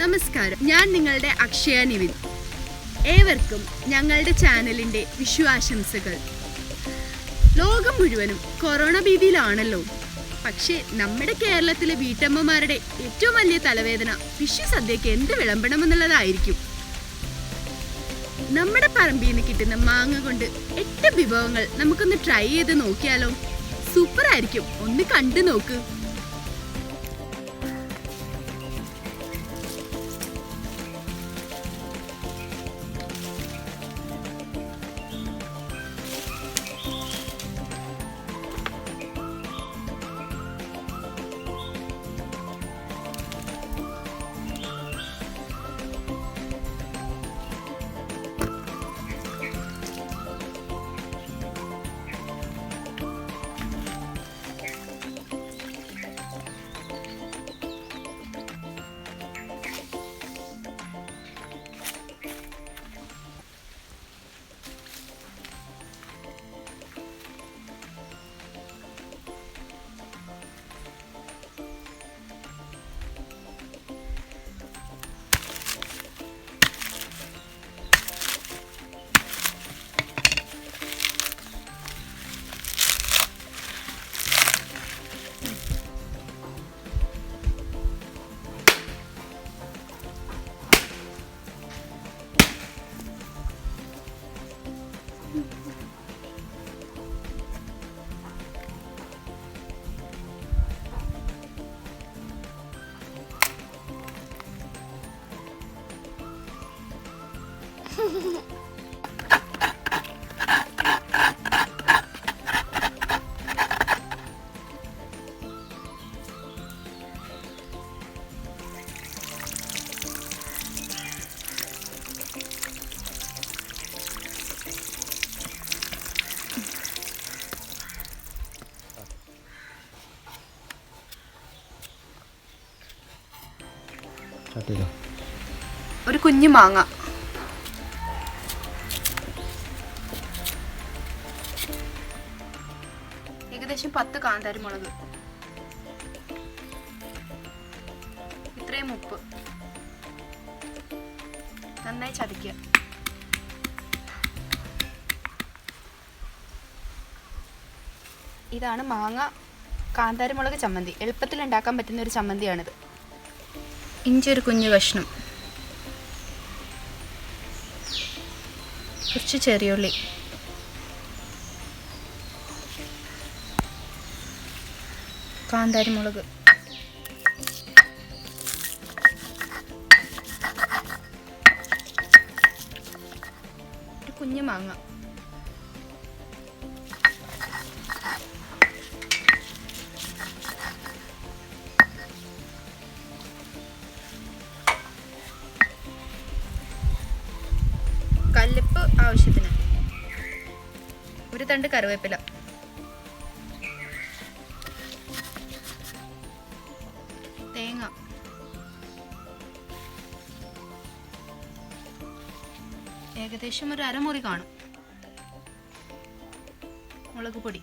നമസ്കാരം, ഞാൻ നിങ്ങളുടെ അക്ഷയ നിവിൻ. ഏവർക്കും ഞങ്ങളുടെ ചാനലിൻ്റെ വിഷു ആശംസകൾ. ലോകം മുഴുവനും കൊറോണ ഭീതിയിലാണല്ലോ. പക്ഷേ നമ്മുടെ കേരളത്തിലെ വീട്ടമ്മമാരുടെ ഏറ്റവും വലിയ തലവേദന വിഷു സദ്യക്ക് എന്ത് വിളമ്പണമെന്നുള്ളതായിരിക്കും. നമ്മുടെ പറമ്പിൽ നിന്ന് കിട്ടുന്ന മാങ്ങ കൊണ്ട് 8 വിഭവങ്ങൾ നമുക്കൊന്ന് ട്രൈ ചെയ്ത് നോക്കിയാലോ? സൂപ്പർ ആയിരിക്കും, ഒന്ന് കണ്ടു നോക്ക്. ഒരു കുഞ്ഞു മാങ്ങ, ഏകദേശം 10 കാന്താരി മുളക്, ഇത്രയും ഉപ്പ്, നന്നായി ചതയ്ക്കുക. ഇതാണ് മാങ്ങ കാന്താരി മുളക് ചമ്മന്തി. എളുപ്പത്തിൽ ഉണ്ടാക്കാൻ പറ്റുന്ന ഒരു ചമ്മന്തിയാണിത്. ഇഞ്ചി ഒരു കുഞ്ഞു കഷ്ണം, കുറച്ച് ചെറിയുള്ളി, കാന്താരി മുളക്, ഒരു കുഞ്ഞു മാങ്ങ, കല്ലുപ്പ് ആവശ്യത്തിന്, ഒരു തണ്ട് കറിവേപ്പില, തേങ്ങ, ഏകദേശം ഒരു അരമുറി കാണും, മുളക് പൊടി,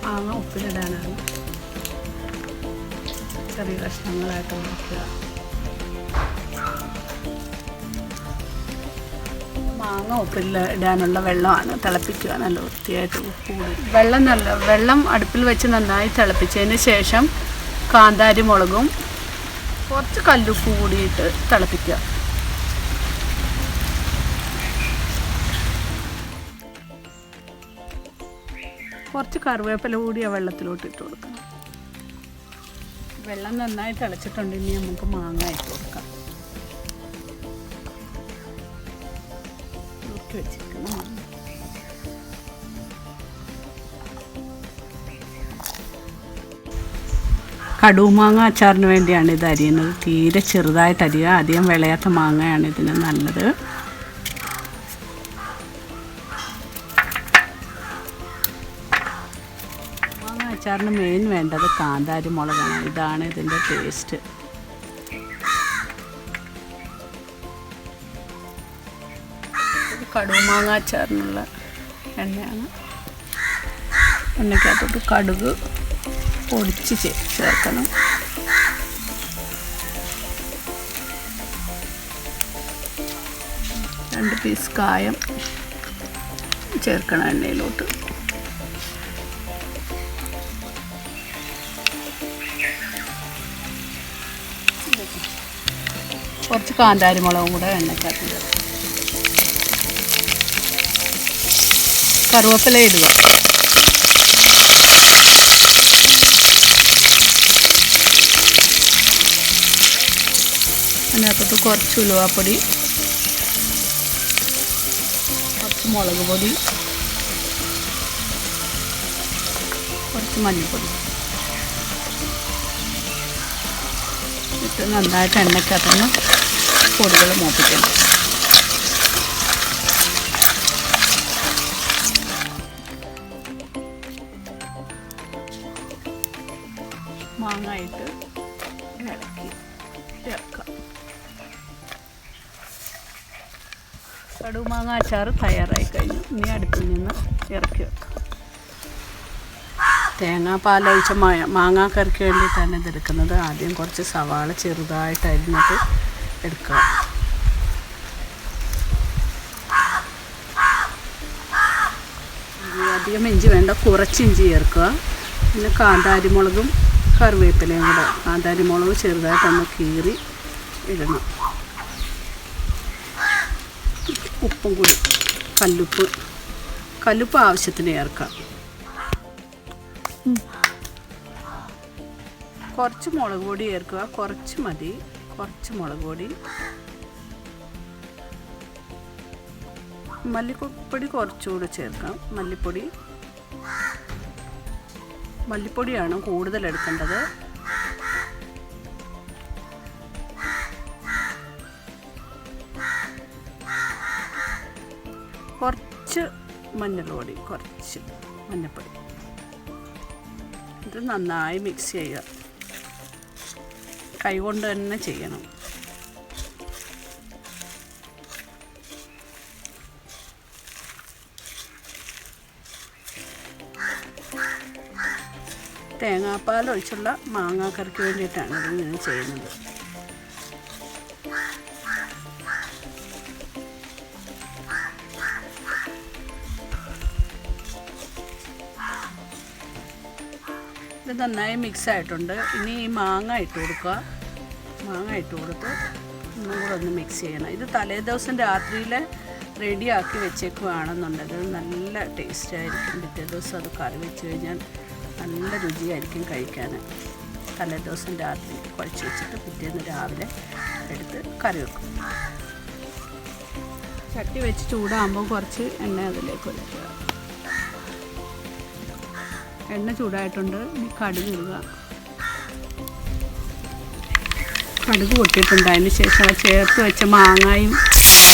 മാങ്ങ ഉപ്പിലിടാനാണ്. ചെറിയ കഷ്ണങ്ങളായിട്ട് മുറിക്കുക. മാങ്ങ ഉപ്പിലിടാനുള്ള വെള്ളമാണ്. തിളപ്പിക്കുക, നല്ല വൃത്തിയായിട്ട് ഉപ്പ് കൂടി. വെള്ളം അടുപ്പിൽ വെച്ച് നന്നായി തിളപ്പിച്ചതിന് ശേഷം കാന്താരി മുളകും കുറച്ച് കല്ലുപ്പ് കൂടിയിട്ട് തിളപ്പിക്കുക. കുറച്ച് കറിവേപ്പില കൂടി ആ വെള്ളത്തിലോട്ട് ഇട്ട് കൊടുക്കണം. വെള്ളം നന്നായി തിളച്ചിട്ടുണ്ട്. ഇനി നമുക്ക് മാങ്ങ ഇട്ട് കൊടുക്കാം. വെച്ചിരിക്കുന്ന മാങ്ങ കടുമാങ്ങ അച്ചാറിന് വേണ്ടിയാണ് ഇത് അരിയുന്നത്. തീരെ ചെറുതായിട്ട് അരിയുക. അധികം വിളയാത്ത മാങ്ങയാണ് ഇതിന് നല്ലത്. മാങ്ങ അച്ചാറിന് മെയിൻ വേണ്ടത് കാന്താരി മുളകാണ്. ഇതാണ് ഇതിൻ്റെ ടേസ്റ്റ്. ഇത് കടുമാങ്ങ അച്ചാറിനുള്ള എണ്ണയാണ്. എണ്ണയ്ക്കകത്തോട്ട് കടുക് പൊടിച്ച് ചേർക്കണം. രണ്ട് പീസ് കായം ചേർക്കണം എണ്ണയിലോട്ട്. കുറച്ച് കാന്താരി മുളകും കൂടെ എണ്ണയ്ക്കകത്ത് ചേർക്കണം. കറുവേപ്പില ഇടുക. അതിനകത്തോട്ട് കുറച്ച് ഉലുവാപ്പൊടി, കുറച്ച് മുളക് പൊടി, കുറച്ച് മഞ്ഞൾപ്പൊടി ഇട്ട് നന്നായിട്ട് എണ്ണയ്ക്കകത്തുനിന്ന് പൊടികൾ മൂപ്പിക്കണം. മാങ്ങായിട്ട് ഇളക്കി ചേർക്കാം. കടുമാങ്ങ അച്ചാർ തയ്യാറായി കഴിഞ്ഞു. ഇനി അടുപ്പിൽ നിന്ന് ഇറക്കി വെക്കാം. തേങ്ങാപ്പാലൊഴിച്ച മാങ്ങാക്കറിക്ക് വേണ്ടിയിട്ടാണ് ഇതെടുക്കുന്നത്. ആദ്യം കുറച്ച് സവാള ചെറുതായിട്ട് അരിഞ്ഞിട്ട് എടുക്കുക. അധികം ഇഞ്ചി വേണ്ട, കുറച്ച് ഇഞ്ചി ചേർക്കുക. പിന്നെ കാന്താരിമുളകും കറിവേപ്പിലയും കൂടെ. കാന്താരിമുളക് ചെറുതായിട്ടൊന്ന് കീറി ഇടണം. ഉപ്പും കൂടി, കല്ലുപ്പ് ആവശ്യത്തിന് ചേർക്കാം. കുറച്ച് മുളക് പൊടി ചേർക്കുക. കുറച്ച് മതി, കുറച്ച് മുളക് പൊടി. മല്ലിപ്പൊടി കുറച്ചുകൂടെ ചേർക്കാം. മല്ലിപ്പൊടിയാണ് കൂടുതൽ എടുക്കേണ്ടത്. കുറച്ച് മഞ്ഞൾപ്പൊടി, കുറച്ച് മഞ്ഞൾപ്പൊടി. ഇത് നന്നായി മിക്സ് ചെയ്യുക. കൈകൊണ്ട് തന്നെ ചെയ്യണം. തേങ്ങാപ്പാൽ ഒഴിച്ചുള്ള മാങ്ങാക്കറിക്ക് വേണ്ടിയിട്ടാണ് ഇതിങ്ങനെ ചെയ്യുന്നത്. ഇത് നന്നായി മിക്സ് ആയിട്ടുണ്ട്. ഇനി ഈ മാങ്ങ ഇട്ട് കൊടുക്കുക. മാങ്ങ ഇട്ട് കൊടുത്ത് ഒന്നും കൂടെ ഒന്ന് മിക്സ് ചെയ്യണം. ഇത് തലേദിവസം രാത്രിയിൽ റെഡിയാക്കി വെച്ചേക്കുകയാണെന്നുണ്ടെങ്കിൽ നല്ല ടേസ്റ്റായിരിക്കും. പിറ്റേ ദിവസം അത് കറി വെച്ച് കഴിഞ്ഞാൽ നല്ല രുചിയായിരിക്കും കഴിക്കാൻ. തലേദിവസം രാത്രി കുഴച്ച് വെച്ചിട്ട് പിറ്റേന്ന് രാവിലെ എടുത്ത് കറി വെക്കും. ചട്ടി വെച്ച് ചൂടാകുമ്പോൾ കുറച്ച് എണ്ണ അതിലേക്ക് ഒഴിക്കുക. എണ്ണ ചൂടായിട്ടുണ്ട്. ഇനി കടുക് ഇടുക. കടുക് പൊട്ടിയിട്ടുണ്ട്. അതിന് ശേഷം ചേർത്ത് വെച്ച മാങ്ങായും മിക്സ്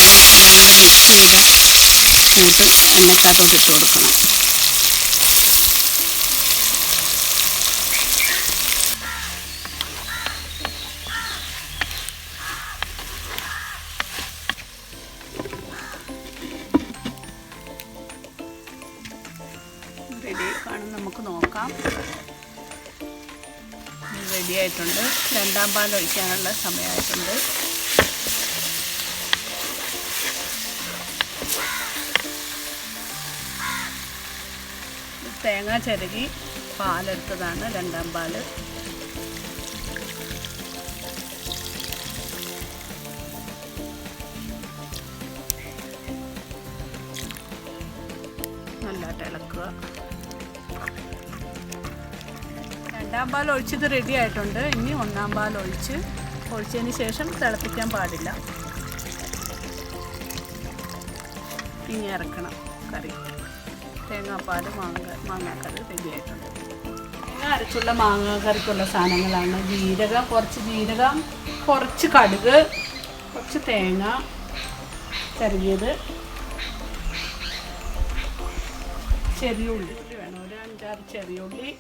ചെയ്ത കൂട്ട് എണ്ണയ്ക്കകത്തോട്ട് ഇട്ട് കൊടുക്കണം. റെഡി കാണും, നമുക്ക് നോക്കാം. റെഡി ആയിട്ടുണ്ട്. രണ്ടാം പാൽ ഒഴിക്കാനുള്ള സമയമായിട്ടുണ്ട്. തേങ്ങ ചിരകി പാലെടുത്തതാണ് രണ്ടാം പാല്. നല്ലതായിട്ട് ഇളക്കുക. രണ്ടാം പാൽ ഒഴിച്ചത് റെഡി ആയിട്ടുണ്ട്. ഇനി ഒന്നാം പാൽ ഒഴിച്ചതിന് ശേഷം തിളപ്പിക്കാൻ പാടില്ല. ഇനി ഇറക്കണം കറി. തേങ്ങാപ്പാൽ മാങ്ങാക്കറി റെഡി ആയിട്ടുണ്ട്. തേങ്ങ അരച്ചുള്ള മാങ്ങാക്കറിക്കുള്ള സാധനങ്ങളാണ്. ജീരകം, കുറച്ച് കടുക്, കുറച്ച് തേങ്ങ ചെറിയത്, ചെറിയ ഉള്ളി വേണം, ഒരു 5-6 ചെറിയ ഉള്ളി,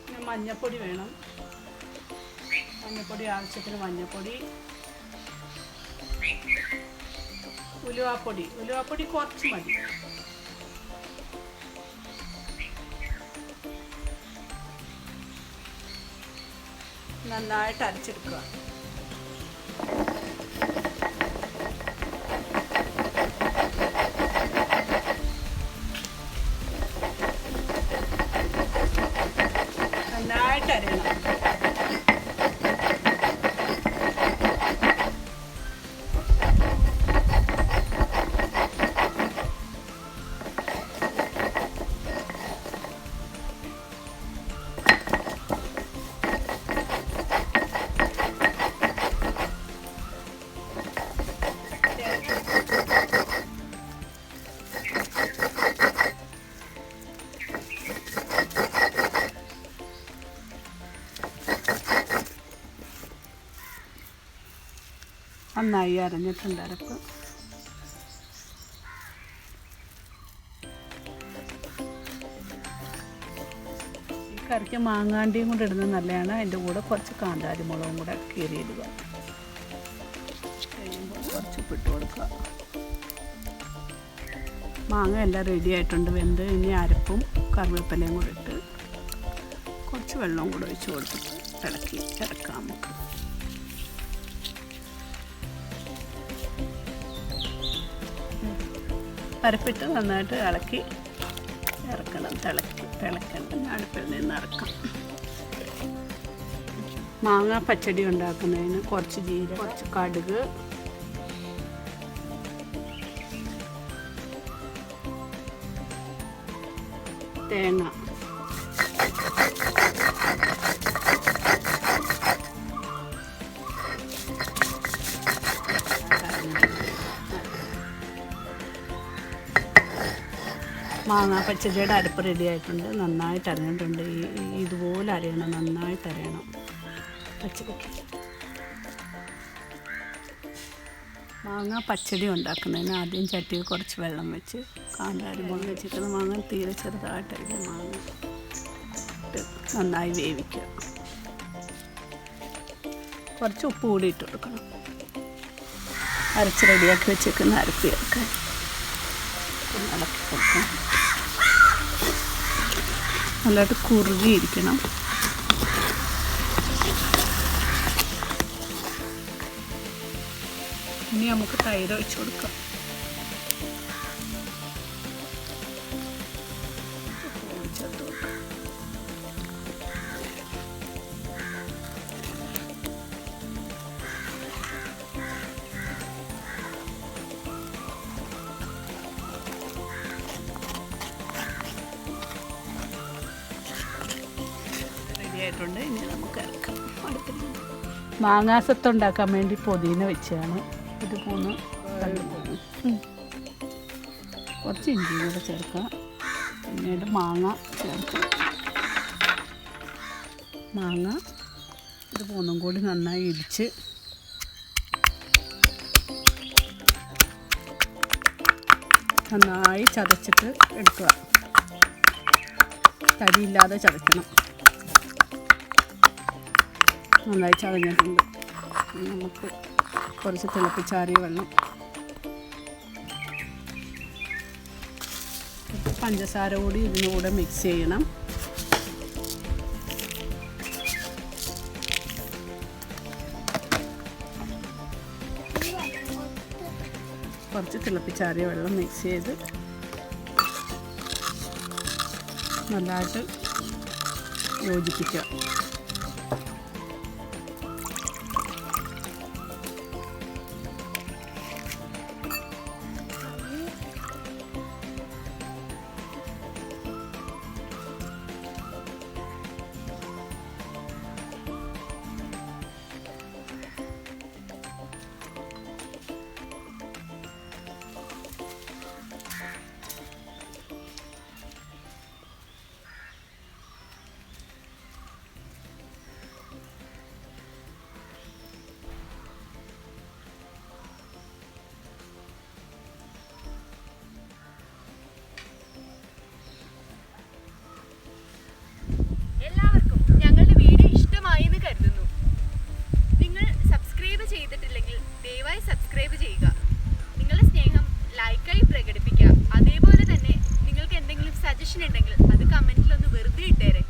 പിന്നെ മഞ്ഞൾപ്പൊടി വേണം, മഞ്ഞൾപ്പൊടി ആവശ്യത്തിന് മഞ്ഞൾപ്പൊടി, ഉലുവാപ്പൊടി കുറച്ച് മതി. നന്നായിട്ട് അരച്ചെടുക്കുക. നന്നായിട്ട് അരയണം. നന്നായി അരഞ്ഞിട്ടുണ്ട് അരപ്പ്. ഈ കറിക്ക് മാങ്ങാണ്ടിയും കൂടെ ഇടുന്നത് നല്ലതാണ്. അതിൻ്റെ കൂടെ കുറച്ച് കാന്താരി മുളകും കൂടെ കീറിയിടുക. കഴിയുമ്പോൾ കുറച്ച് ഉപ്പിട്ട് കൊടുക്കുക. മാങ്ങ എല്ലാം റെഡി ആയിട്ടുണ്ട്, വെന്ത്. ഇനി അരപ്പും കറിവേപ്പിലയും കൂടെ ഇട്ട് കുറച്ച് വെള്ളവും കൂടെ ഒഴിച്ച് കൊടുത്തിട്ട് ഇറക്കാം നമുക്ക്. അരപ്പിട്ട് നന്നായിട്ട് ഇളക്കി ഇറക്കണം. തിളക്കണം. അടുപ്പിൽ നിന്ന് ഇറക്കാം. മാങ്ങ പച്ചടി ഉണ്ടാക്കുന്നതിന് കുറച്ച് ജീരകം, കുറച്ച് കടുക്, തേങ്ങ, മാങ്ങ പച്ചടിയുടെ അരപ്പ് റെഡി ആയിട്ടുണ്ട്. നന്നായിട്ട് അരഞ്ഞിട്ടുണ്ട്. ഇതുപോലെ അരയണം, നന്നായിട്ട് അരയണം പച്ചടിക്ക്. മാങ്ങ പച്ചടി ഉണ്ടാക്കുന്നതിന് ആദ്യം ചട്ടിയിൽ കുറച്ച് വെള്ളം വെച്ച് കാന്താരി മുളക് വെച്ചിരിക്കുന്ന മാങ്ങ തീരെ ചെറുതായിട്ടരിക്കും മാങ്ങ ഇട്ട് നന്നായി വേവിക്കുക. കുറച്ച് ഉപ്പ് കൂടി ഇട്ട് കൊടുക്കണം. അരച്ച് റെഡിയാക്കി വെച്ചേക്കുന്ന അരപ്പ് ചേർക്കാൻ ഇളക്കി കൊടുക്കണം. നല്ലതായിട്ട് കുറുകിയിരിക്കണം. ഇനി നമുക്ക് തൈര് ഒഴിച്ച് കൊടുക്കാം. റെഡിയായിട്ടുണ്ട്. ഇനി നമുക്ക് ഇറക്കാം. അടുപ്പിൽ മാങ്ങാസത്ത് ഉണ്ടാക്കാൻ വേണ്ടി പൊതിന വെച്ചാണ്. ഇത് 3 കുറച്ച് ഇഞ്ചിയും കൂടെ ചേർക്കാം. പിന്നീട് മാങ്ങ ചേർക്കാം. മാങ്ങ ഇത് 3 കൂടി നന്നായി ഇടിച്ച് നന്നായി ചതച്ചിട്ട് എടുക്കുക. തരിയില്ലാതെ ചതയ്ക്കണം. നന്നായി ചതഞ്ഞിട്ടുണ്ട്. നമുക്ക് കുറച്ച് തിളപ്പിച്ചാറിയ വെള്ളം, പഞ്ചസാര കൂടി ഇതിനൂടെ മിക്സ് ചെയ്യണം. കുറച്ച് തിളപ്പിച്ചാറിയ വെള്ളം മിക്സ് ചെയ്ത് നല്ലതായിട്ട് യോജിപ്പിക്കുക. ഉണ്ടെങ്കിൽ അത് കമന്റിൽ ഒന്ന് വെറുതെ ഇട്ടേരെ.